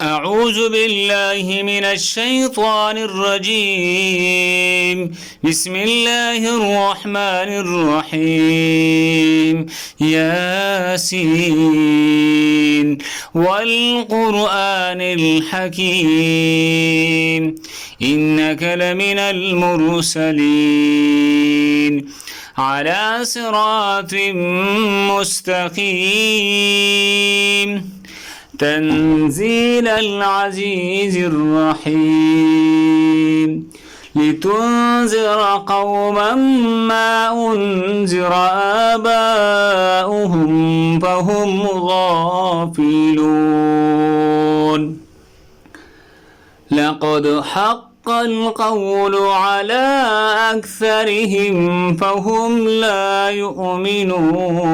أعوذ بالله من الشيطان الرجيم. بسم الله الرحمن الرحيم. ياسين والقرآن الحكيم إنك لمن المرسلين على صراط مستقيم تنزيل العزيز الرحيم لتنذر قوما ما أنذر آباؤهم فهم غافلون. لقد حق القول على أكثرهم فهم لا يؤمنون.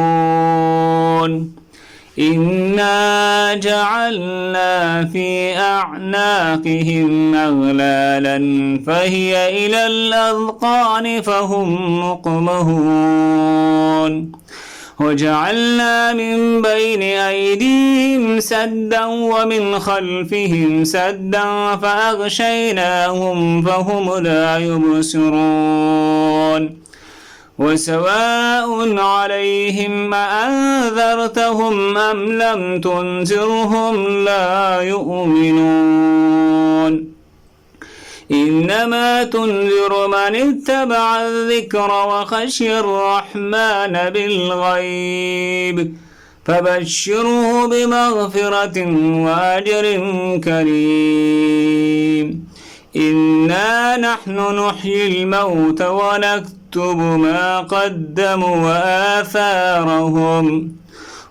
إنا جعلنا في أعناقهم أغلالا فهي إلى الأذقان فهم مقمحون. وجعلنا من بين أيديهم سدا ومن خلفهم سدا فأغشيناهم فهم لا يبصرون. وسواء عليهم أأنذرتهم أم لم تنذرهم لا يؤمنون. إنما تنذر من اتبع الذكر وخشي الرحمن بالغيب فبشره بمغفرة وأجر كريم. إنا نحن نحيي الموت ونكتب ما قدموا وآثارهم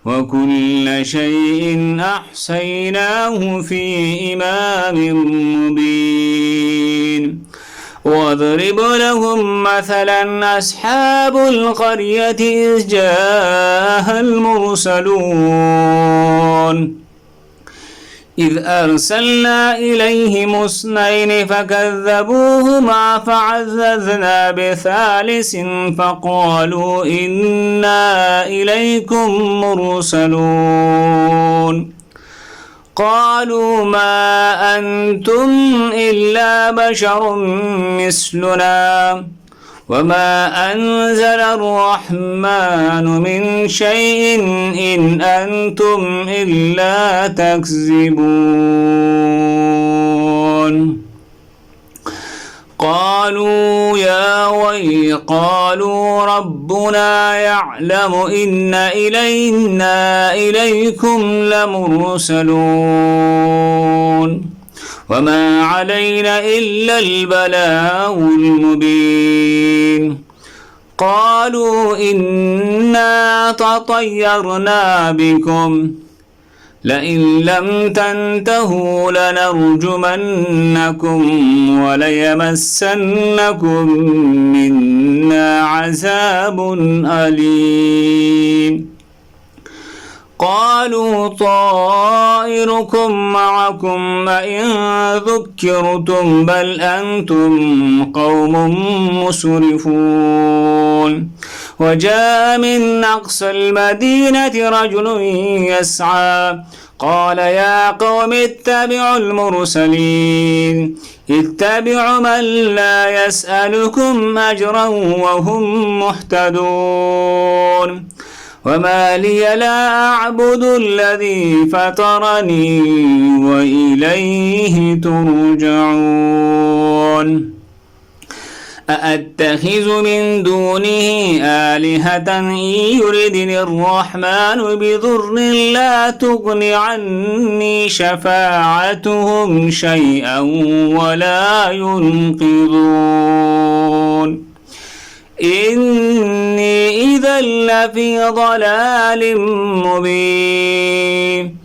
وكل شيء أحصيناه في إمام مبين. واضرب لهم مثلا أصحاب القرية إذ جاءها المرسلون إذ أرسلنا إليهم اثنين فكذبوهما فعززنا بثالث فقالوا إنا إليكم مرسلون. قالوا ما أنتم إلا بشر مثلنا وما أنزل الرحمن من شيء إن أنتم إلا تكذبون. قالوا ربنا يعلم إن إليكم لمرسلون وما علينا إلا البلاغ المبين. قالوا إنا تطيرنا بكم لئن لم تنتهوا لنرجمنكم وليمسنكم منا عذاب أليم. قالوا طائركم معكم أئن ذكرتم بل أنتم قوم مسرفون. وجاء من أقصى المدينة رجل يسعى قال يا قوم اتبعوا المرسلين اتبعوا من لا يسألكم أجرا وهم مهتدون. وما لي لا أعبد الذي فطرني وإليه ترجعون. أأتخذ من دونه آلهة إن يردني الرحمن بضر لا تغن عني شفاعتهم شيئا ولا ينقذون. إني إذا لفي ضلال مبين.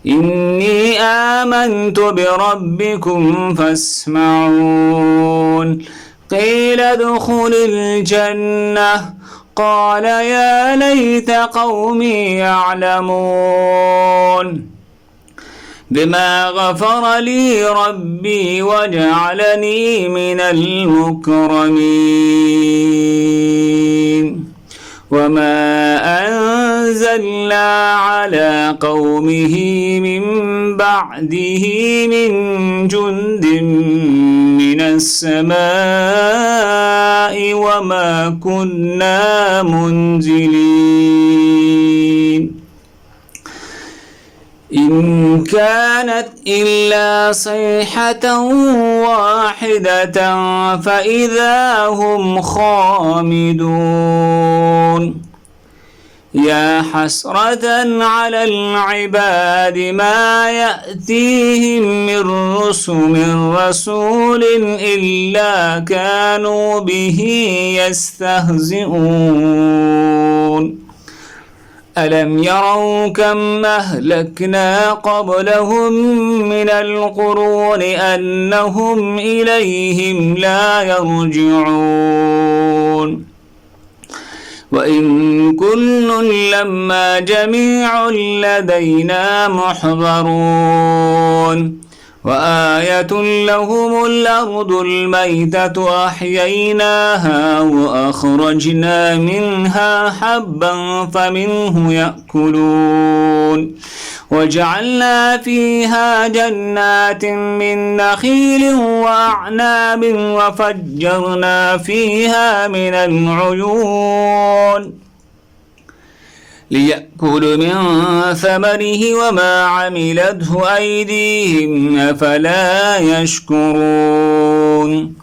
إني آمنت بربكم فاسمعون. قيل ادخل الجنة قال يا ليت قومي يعلمون بما غفر لي ربي وجعلني من المكرمين. وما أنزلنا على قومه من بعده من جند من السماء وما كنا منزلين إن كانت إلا صيحة واحدة فإذا هم خامدون يا حسرة على العباد ما يأتيهم من رسول إلا كانوا به يستهزئون ألم يروا كم أهلكنا قبلهم من القرون أنهم إليهم لا يرجعون وإن كل لما جميع لدينا محضرون وآية لهم الأرض الميتة أحييناها وأخرجنا منها حبا فمنه يأكلون وجعلنا فيها جنات من نخيل وأعناب وفجرنا فيها من العيون ليأكلوا من ثمره وما عملته أيديهم أفلا يشكرون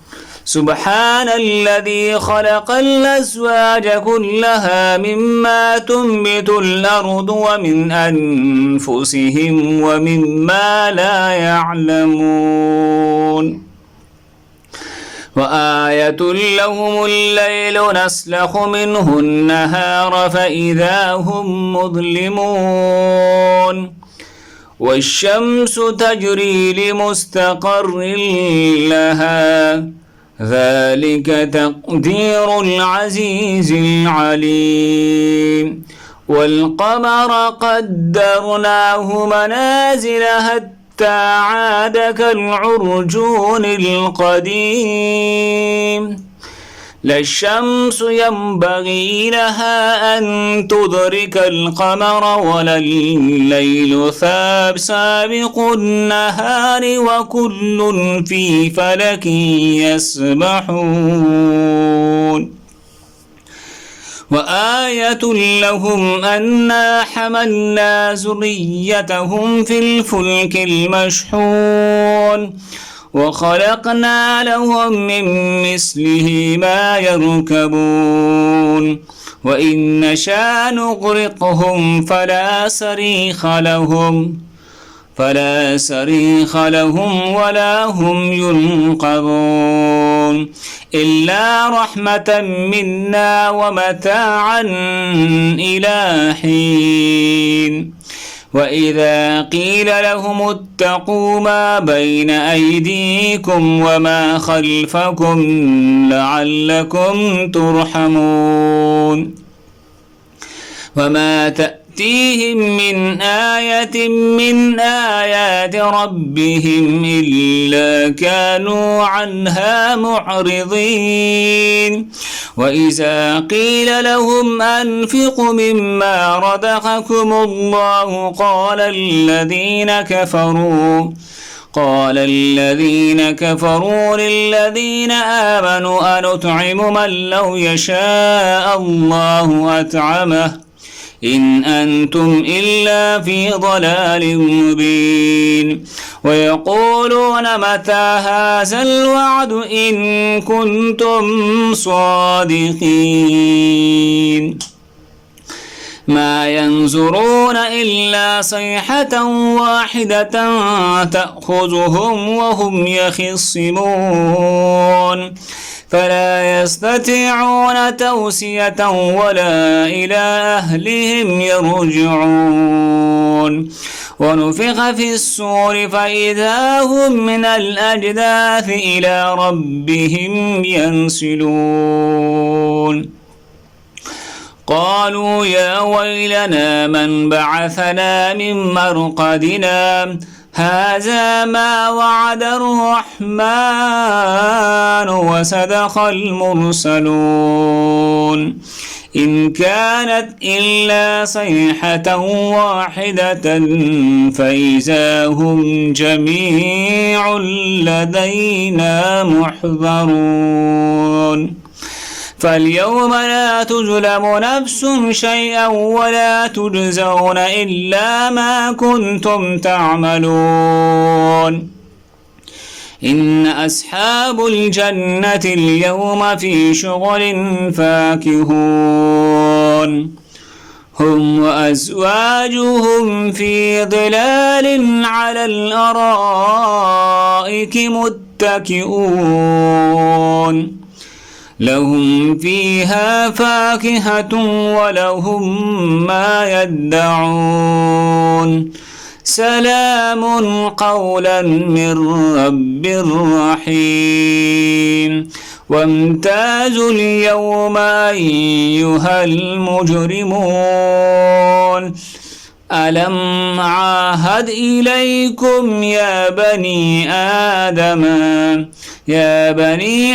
سبحان الذي خلق الأزواج كلها مما تنبت الأرض ومن أنفسهم ومما لا يعلمون وآية لهم الليل نسلخ منه النهار فإذا هم مظلمون والشمس تجري لمستقر لها ذلك تقدير العزيز العليم والقمر قدرناه منازل حتى عاد كالعرجون القديم لا الشمس ينبغي لها أن تدرك القمر ولا الليل سابق النهار وكل في فلك يسبحون وآية لهم أنا حملنا ذريتهم في الفلك المشحون وخلقنا لهم من مثله ما يركبون وإن نشأ نغرقهم فلا صريخ لهم ولا هم ينقذون إلا رحمة منا ومتاعا إلى حين وإذا قيل لهم اتقوا ما بين أيديكم وما خلفكم لعلكم ترحمون وما تأتيهم من آية من آيات ربهم إلا كانوا عنها معرضين وإذا قيل لهم أنفقوا مما رزقكم الله قال الذين كفروا للذين آمنوا أنطعم من لو يشاء الله أطعمه إن أنتم إلا في ضلال مبين ويقولون متى هذا الوعد إن كنتم صادقين ما ينظرون إلا صيحة واحدة تأخذهم وهم يخصمون فلا يستطيعون توصية ولا إلى أهلهم يرجعون ونفخ في الصور فإذا هم من الأجداث إلى ربهم ينسلون قالوا يا ويلنا من بعثنا من مرقدنا هذا ما وعد الرحمن وصدق المرسلون إن كانت إلا صيحة واحدة فإذا هم جميع لدينا محضرون فاليوم لا تظلم نفس شيئا ولا تجزون إلا ما كنتم تعملون إن أصحاب الجنة اليوم في شغل فاكهون هم وأزواجهم في ظلال على الأرائك متكئون لهم فيها فاكهة ولهم ما يدعون سلام قولا من رب رحيم وامتازوا اليوم أيها المجرمون ألم عاهد إليكم يا بني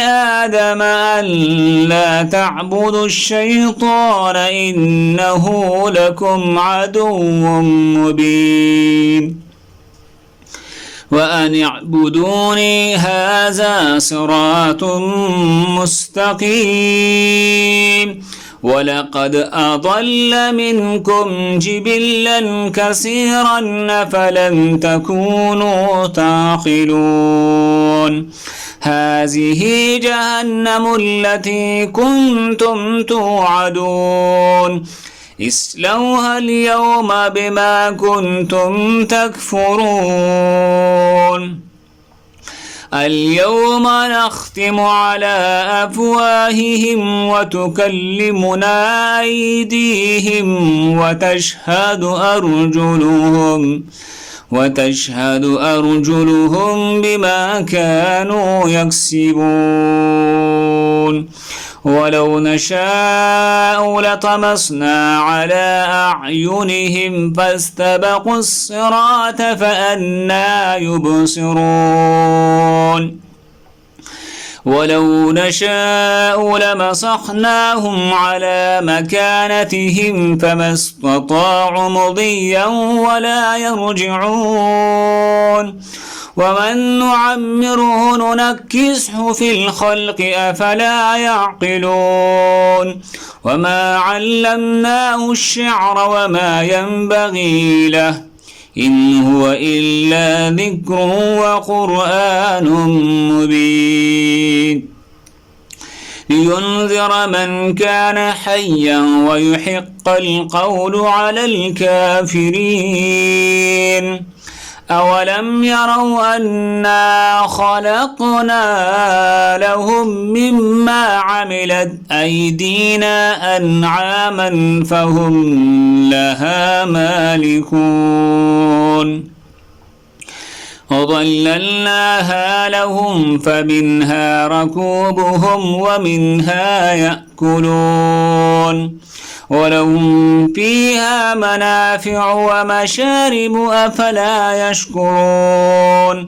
آدم ألا تعبدوا الشيطان إنه لكم عدو مبين وأن اعبدوني هذا صراط مستقيم ولقد أضل منكم جبلا كثيرا أفلم تكونوا تعقلون هذه جهنم التي كنتم توعدون اصلوها اليوم بما كنتم تكفرون اليوم نختم على أفواههم وتكلمنا أيديهم وتشهد أرجلهم بما كانوا يكسبون ولو نشاء لطمسنا على أعينهم فاستبقوا الصراط فأنى يبصرون ولو نشاء لمسخناهم على مكانتهم فما استطاعوا مضيا ولا يرجعون ومن نعمره ننكسه في الخلق أفلا يعقلون وما علمناه الشعر وما ينبغي له إن هو إلا ذكر وقرآن مبين لينذر من كان حيا ويحق القول على الكافرين أولم يروا أنا خلقنا لهم مما عملت أيدينا أنعاما فهم لها مالكون وظللناها لهم فمنها ركوبهم ومنها يأكلون ولهم فيها منافع ومشارب أفلا يشكرون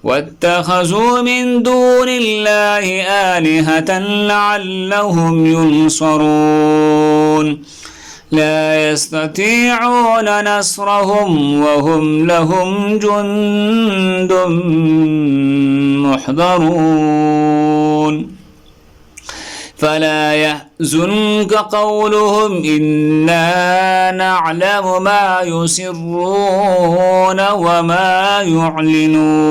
واتخذوا من دون الله آلهة لعلهم ينصرون لا يستطيعون نصرهم وهم لهم جند محضرون فلا يحزنك قولهم إنا نعلم ما يسرون وما يعلنون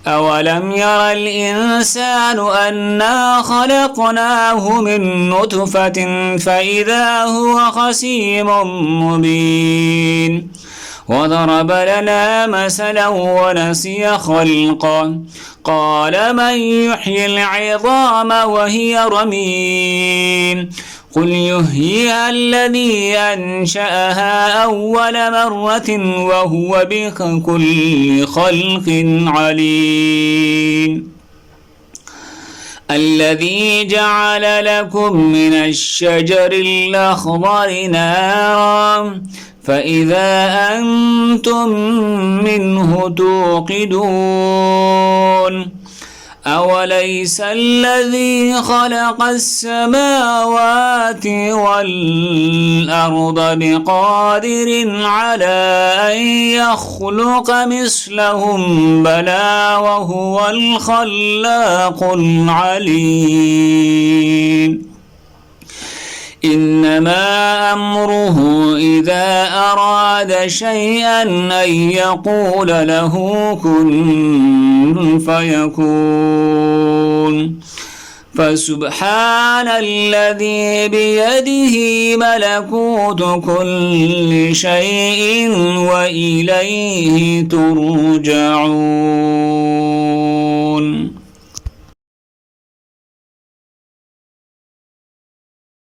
أولم ير الإنسان أنا خلقناه من نطفة فإذا هو خصيم مبين وضرب لنا مثلا ونسي خلقه قال من يحيي العظام وهي رميم قل يحييها الذي أنشأها أول مرة وهو بكل خلق عليم الذي جعل لكم من الشجر الأخضر نارا فإذا أنتم منه توقدون أوليس الذي خلق السماوات والأرض بقادر على أن يخلق مثلهم بلى وهو الخلاق العليم إنما أمره إذا أراد شيئا أن يقول له كن فيكون فسبحان الذي بيده ملكوت كل شيء وإليه ترجعون.